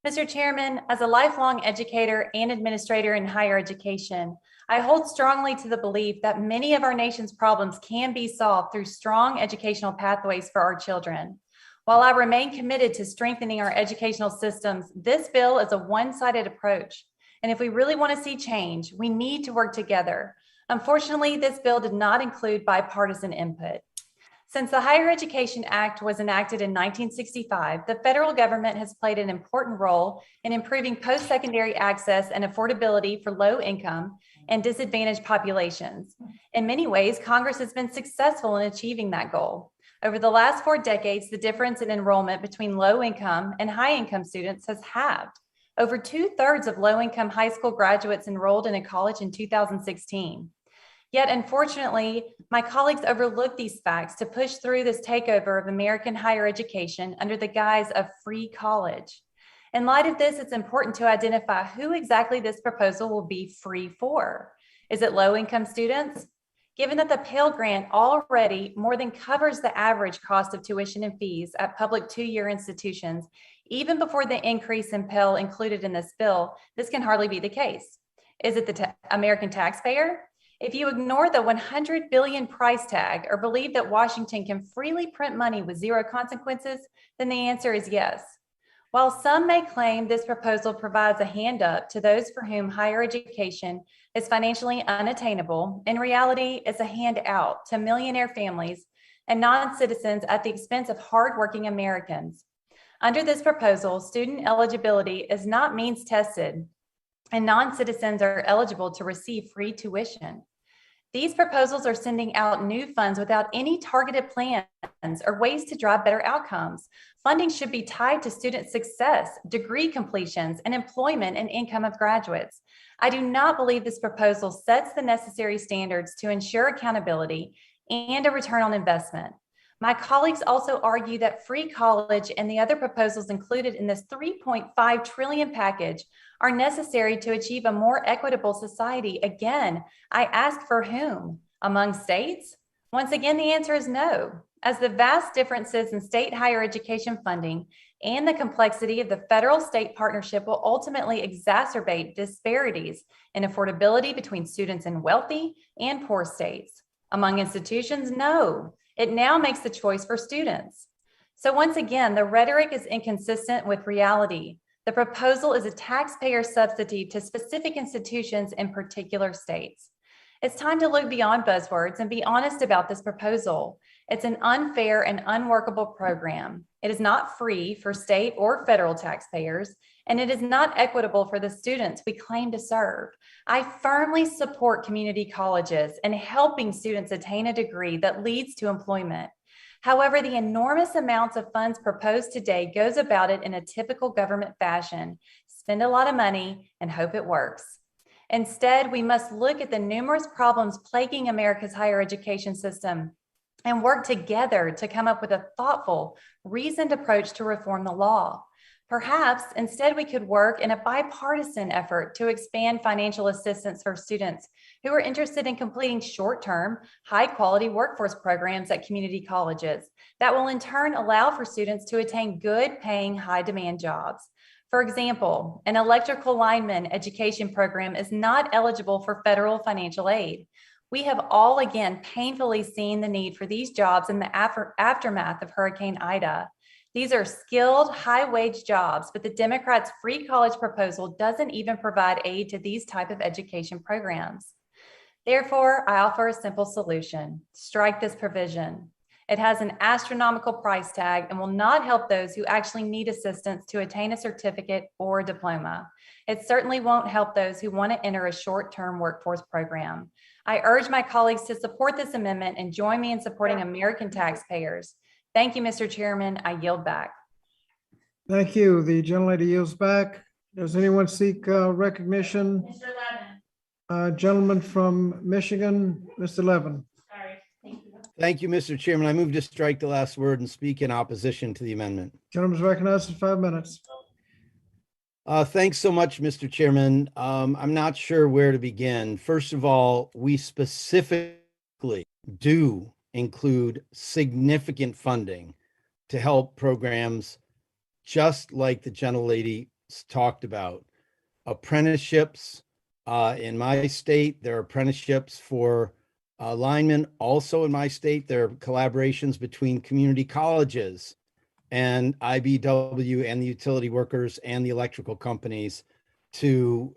Mr. Chairman, as a lifelong educator and administrator in higher education, I hold strongly to the belief that many of our nation's problems can be solved through strong educational pathways for our children. While I remain committed to strengthening our educational systems, this bill is a one-sided approach. And if we really want to see change, we need to work together. Unfortunately, this bill did not include bipartisan input. Since the Higher Education Act was enacted in 1965, the federal government has played an important role in improving post-secondary access and affordability for low-income and disadvantaged populations. In many ways, Congress has been successful in achieving that goal. Over the last 4 decades, the difference in enrollment between low-income and high-income students has halved. Over 2/3 of low-income high school graduates enrolled in a college in 2016. Yet, unfortunately, my colleagues overlooked these facts to push through this takeover of American higher education under the guise of free college. In light of this, it's important to identify who exactly this proposal will be free for. Is it low-income students? Given that the Pell Grant already more than covers the average cost of tuition and fees at public two-year institutions, even before the increase in Pell included in this bill, this can hardly be the case. Is it the American taxpayer? If you ignore the $100 billion price tag or believe that Washington can freely print money with zero consequences, then the answer is yes. While some may claim this proposal provides a hand up to those for whom higher education is financially unattainable, in reality, it's a hand out to millionaire families and non-citizens at the expense of hardworking Americans. Under this proposal, student eligibility is not means tested, and non-citizens are eligible to receive free tuition. These proposals are sending out new funds without any targeted plans or ways to drive better outcomes. Funding should be tied to student success, degree completions, and employment and income of graduates. I do not believe this proposal sets the necessary standards to ensure accountability and a return on investment. My colleagues also argue that free college and the other proposals included in this $3.5 trillion package are necessary to achieve a more equitable society. Again, I ask for whom? Among states? Once again, the answer is no, as the vast differences in state higher education funding and the complexity of the federal-state partnership will ultimately exacerbate disparities in affordability between students in wealthy and poor states. Among institutions, no. It now makes the choice for students. So once again, the rhetoric is inconsistent with reality. The proposal is a taxpayer subsidy to specific institutions in particular states. It's time to look beyond buzzwords and be honest about this proposal. It's an unfair and unworkable program. It is not free for state or federal taxpayers, and it is not equitable for the students we claim to serve. I firmly support community colleges and helping students attain a degree that leads to employment. However, the enormous amounts of funds proposed today goes about it in a typical government fashion. Spend a lot of money and hope it works. Instead, we must look at the numerous problems plaguing America's higher education system and work together to come up with a thoughtful, reasoned approach to reform the law. Perhaps instead we could work in a bipartisan effort to expand financial assistance for students who are interested in completing short-term, high-quality workforce programs at community colleges that will in turn allow for students to attain good-paying, high-demand jobs. For example, an electrical lineman education program is not eligible for federal financial aid. We have all again painfully seen the need for these jobs in the aftermath of Hurricane Ida. These are skilled, high-wage jobs, but the Democrats' free college proposal doesn't even provide aid to these type of education programs. Therefore, I offer a simple solution: strike this provision. It has an astronomical price tag and will not help those who actually need assistance to attain a certificate or a diploma. It certainly won't help those who want to enter a short-term workforce program. I urge my colleagues to support this amendment and join me in supporting American taxpayers. Thank you, Mr. Chairman. I yield back. Thank you. The gentlelady yields back. Does anyone seek recognition? Mr. Levin. Gentleman from Michigan, Mr. Levin. Sorry. Thank you. Thank you, Mr. Chairman. I move to strike the last word and speak in opposition to the amendment. Gentleman's recognized for 5 minutes. Thanks so much, Mr. Chairman. I'm not sure where to begin. First of all, we specifically do include significant funding to help programs just like the gentlelady talked about. Apprenticeships, in my state, there are apprenticeships for linemen. Also in my state, there are collaborations between community colleges and IBW and the utility workers and the electrical companies to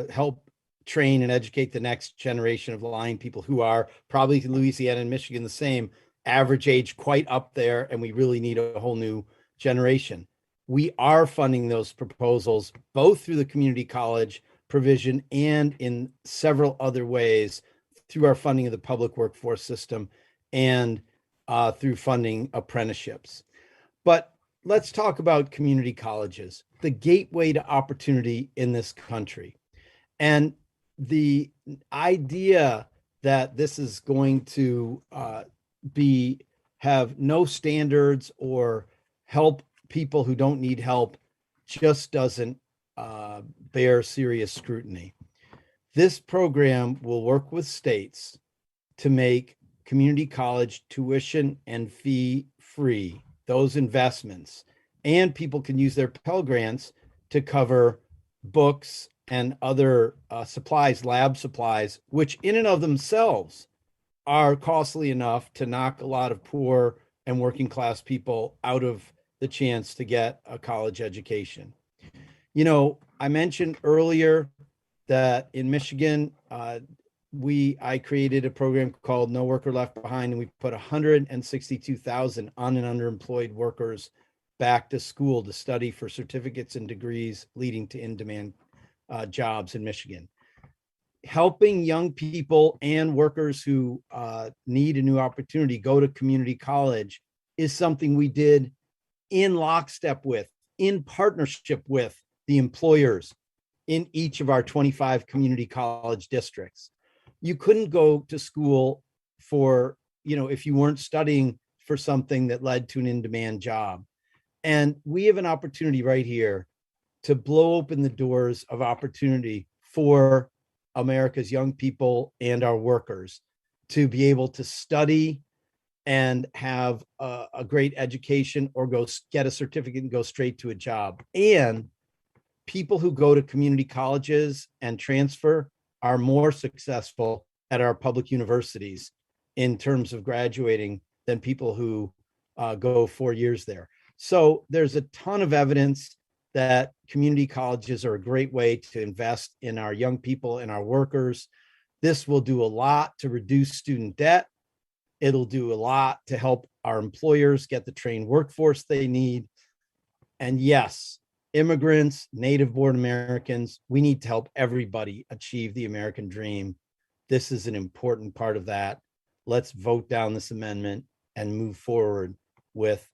help train and educate the next generation of line people who are probably Louisiana and Michigan the same, average age quite up there, and we really need a whole new generation. We are funding those proposals both through the community college provision and in several other ways through our funding of the public workforce system and through funding apprenticeships. But let's talk about community colleges, the gateway to opportunity in this country. And the idea that this is going to have no standards or help people who don't need help just doesn't bear serious scrutiny. This program will work with states to make community college tuition and fee free, those investments, and people can use their Pell Grants to cover books and other supplies, lab supplies, which in and of themselves are costly enough to knock a lot of poor and working class people out of the chance to get a college education. You know, I mentioned earlier that in Michigan, I created a program called No Worker Left Behind, and we put 162,000 un- and underemployed workers back to school to study for certificates and degrees leading to in-demand jobs in Michigan. Helping young people and workers who need a new opportunity go to community college is something we did in lockstep with, in partnership with the employers in each of our 25 community college districts. You couldn't go to school for, if you weren't studying for something that led to an in-demand job. And we have an opportunity right here to blow open the doors of opportunity for America's young people and our workers to be able to study and have a great education or go get a certificate and go straight to a job. And people who go to community colleges and transfer are more successful at our public universities in terms of graduating than people who go 4 years there. So there's a ton of evidence that community colleges are a great way to invest in our young people and our workers. This will do a lot to reduce student debt. It'll do a lot to help our employers get the trained workforce they need. And yes, immigrants, native-born Americans, we need to help everybody achieve the American dream. This is an important part of that. Let's vote down this amendment and move forward with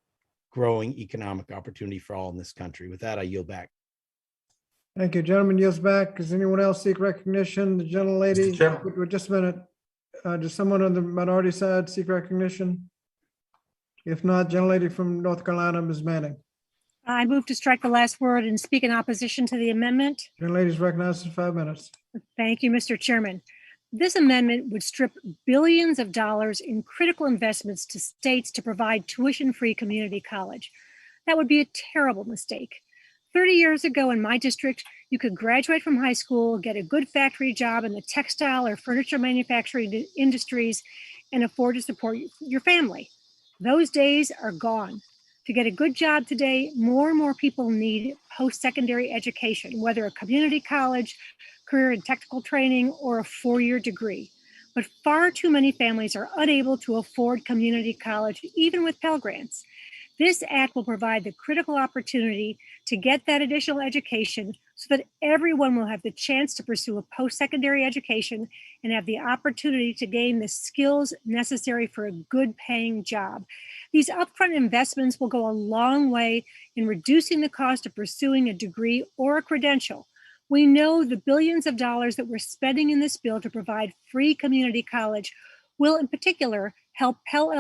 growing economic opportunity for all in this country. With that, I yield back. Thank you. Gentleman yields back. Does anyone else seek recognition? The gentlelady, just a minute. Does someone on the minority side seek recognition? If not, gentlelady from North Carolina, Ms. Manning. I move to strike the last word and speak in opposition to the amendment. Gentlelady is recognized for 5 minutes. Thank you, Mr. Chairman. This amendment would strip billions of dollars in critical investments to states to provide tuition-free community college. That would be a terrible mistake. 30 years ago in my district, you could graduate from high school, get a good factory job in the textile or furniture manufacturing industries, and afford to support your family. Those days are gone. To get a good job today, more and more people need post-secondary education, whether a community college, career and technical training, or a 4-year degree. But far too many families are unable to afford community college, even with Pell Grants. This act will provide the critical opportunity to get that additional education so that everyone will have the chance to pursue a post-secondary education and have the opportunity to gain the skills necessary for a good paying job. These upfront investments will go a long way in reducing the cost of pursuing a degree or a credential. We know the billions of dollars that we're spending in this bill to provide free community college will in particular help Pell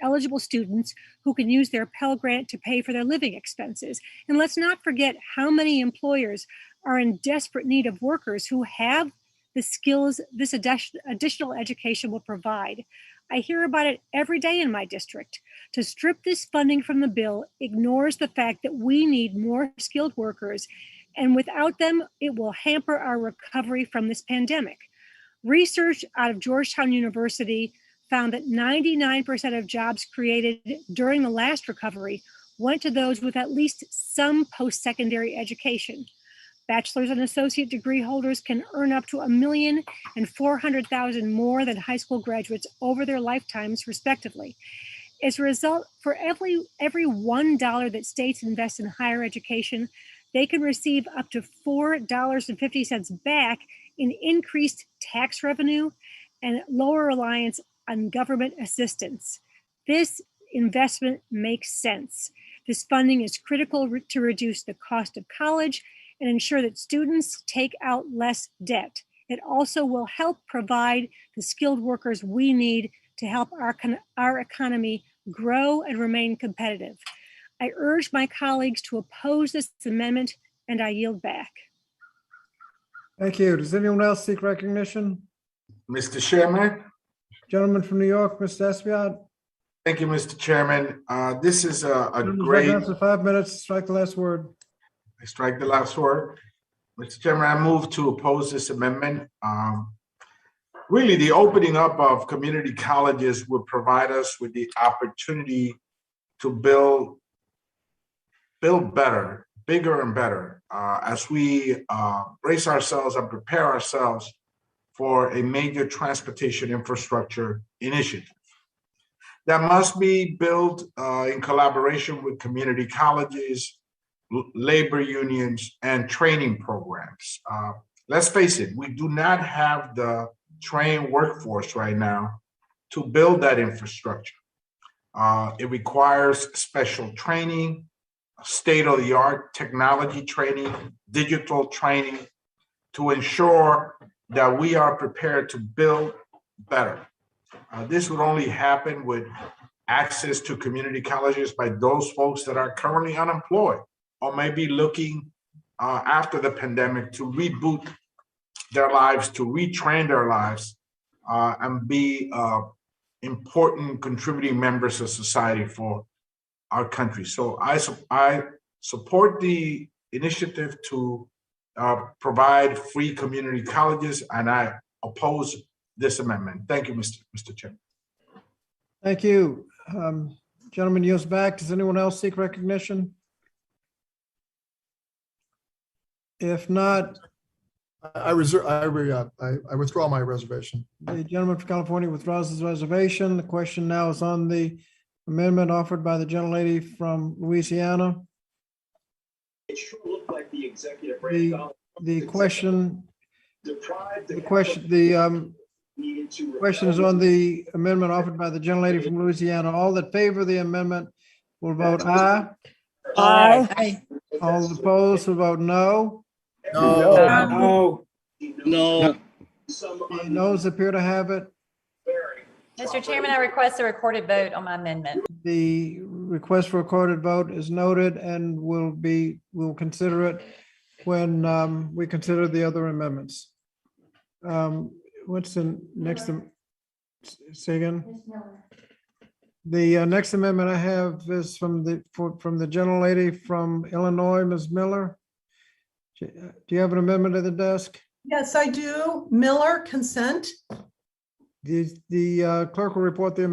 eligible students who can use their Pell Grant to pay for their living expenses. And let's not forget how many employers are in desperate need of workers who have the skills this additional education will provide. I hear about it every day in my district. To strip this funding from the bill ignores the fact that we need more skilled workers, and without them, it will hamper our recovery from this pandemic. Research out of Georgetown University found that 99% of jobs created during the last recovery went to those with at least some post-secondary education. Bachelor's and associate degree holders can earn up to $1,400,000 more than high school graduates over their lifetimes, respectively. As a result, for every $1 that states invest in higher education, they can receive up to $4.50 back in increased tax revenue and lower reliance on government assistance. This investment makes sense. This funding is critical to reduce the cost of college and ensure that students take out less debt. It also will help provide the skilled workers we need to help our economy grow and remain competitive. I urge my colleagues to oppose this amendment, and I yield back. Thank you. Does anyone else seek recognition? Mr. Chairman. Gentleman from New York, Mr. Espiat. Thank you, Mr. Chairman. This is a Gentleman's great, recognized for 5 minutes. Strike the last word. I strike the last word. Mr. Chairman, I move to oppose this amendment. Really, the opening up of community colleges would provide us with the opportunity to build better, bigger and better, as we brace ourselves and prepare ourselves for a major transportation infrastructure initiative that must be built in collaboration with community colleges, labor unions, and training programs. Let's face it, we do not have the trained workforce right now to build that infrastructure. It requires special training, state-of-the-art technology training, digital training to ensure that we are prepared to build better. This would only happen with access to community colleges by those folks that are currently unemployed or maybe looking after the pandemic to reboot their lives, to retrain their lives, and be important contributing members of society for our country. So I support the initiative to provide free community colleges, and I oppose this amendment. Thank you, Mr. Chairman. Thank you. Gentleman yields back. Does anyone else seek recognition? If not, I withdraw my reservation. the gentleman from California withdraws his reservation. The question now is on the amendment offered by the gentlelady from Louisiana. It sure looked like the executive The question is on the amendment offered by the gentlelady from Louisiana. All that favor the amendment will vote aye. Aye. All opposed will vote no. No. No. The noes appear to have it. Mr. Chairman, I request a recorded vote on my amendment. The request for recorded vote is noted and we'll consider it when we consider the other amendments. What's the next? Say again? The next amendment I have is from the gentlelady from Illinois, Ms. Miller. Do you have an amendment at the desk? Yes, I do. Miller, consent. The clerk will report the